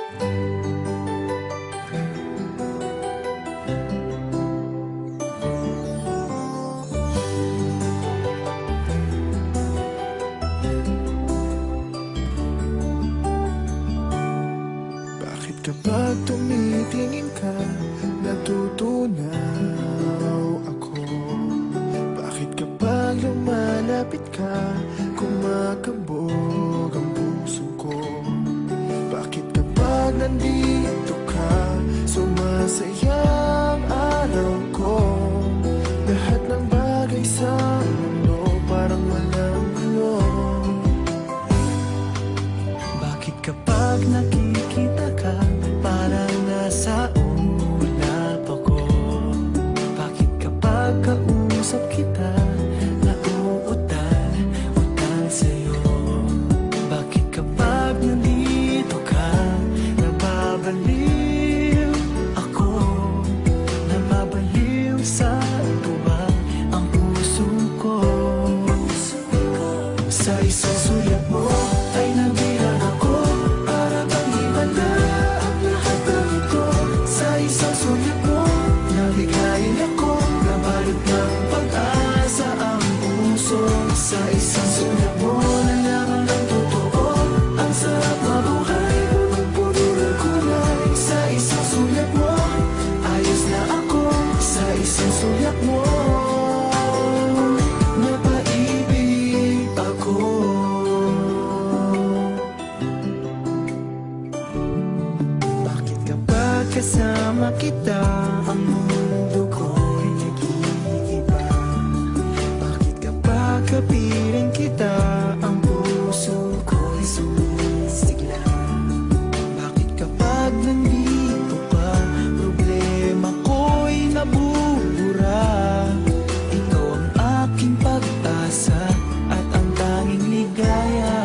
Bakit kapag tumitingin ka, natutunaw ako? Bakit kapag lumalapit ka, kumakabog ang puso ko? Bakit kapag nandito ka, sumasaya ang araw ko? Lahat ng bagay sa mundo parang walang gulo. Bakit kapag nakikita ka, parang nasa ulap ako? Bakit kapag kausap kita, nauutal sa'yo? Bakit kapag nandito ka, nababaliw ako? Nababaliw sa tuwa ang puso ko. Sa isang sulat mo ay nabilang ako, para bang iba na ang lahat ng ito. Sa isang sulat mo, nabigayin ako, nabalot ng pag-asa ang puso. Sa isang sulat mo, nalaman ng totoo, ang sarap mabuhay, punong-puno ng kulay. Sa isang sulat mo, ayos na ako. Sa isang sulat mo, napaibig ako. Bakit kapag kasama kita, ang mundo ko'y nag-iiba? Bakit kapag kapiling kita, ang puso ko'y sumisigla? Bakit kapag nandito ka, problema ko'y nabubura? Ikaw ang aking pag-asa at ang tanging ligaya.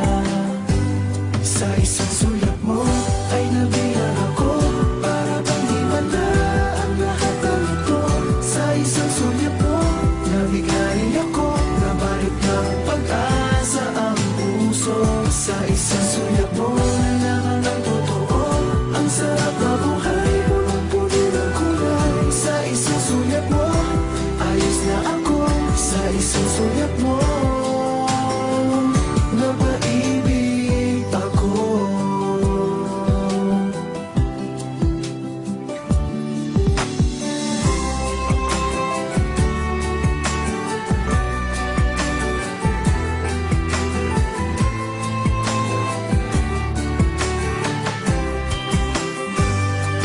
Sa isang sulat mo ay nabilang ako, para bang di manda ang lahat ng ito. Sa isang sulat mo, nabigayin ako, nabalot ng pag-asa ang puso. Sa isang sulat mo, nalaman ng totoo, ang sarap na buhay, punong-puno ng kulay. Sa isang sulat mo, ayos na ako. Sa isang sulat mo, napaibig ako.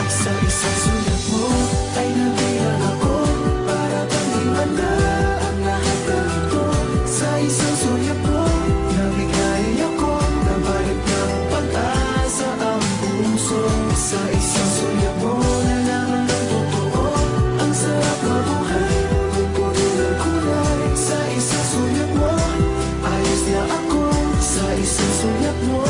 Sa isang sulat mo ay nabilang ako, para bang iwan na ang lahat ng ito. Sa isang sulat mo, nabigayin ako, nabalot ng pag-asa ang puso. Sa isang sulat mo, nalaman ng totoo, ang sarap mabuhay, punong-puno ng kulay. Sa isang sulat mo, ayos na ako. Sa isang sulat mo,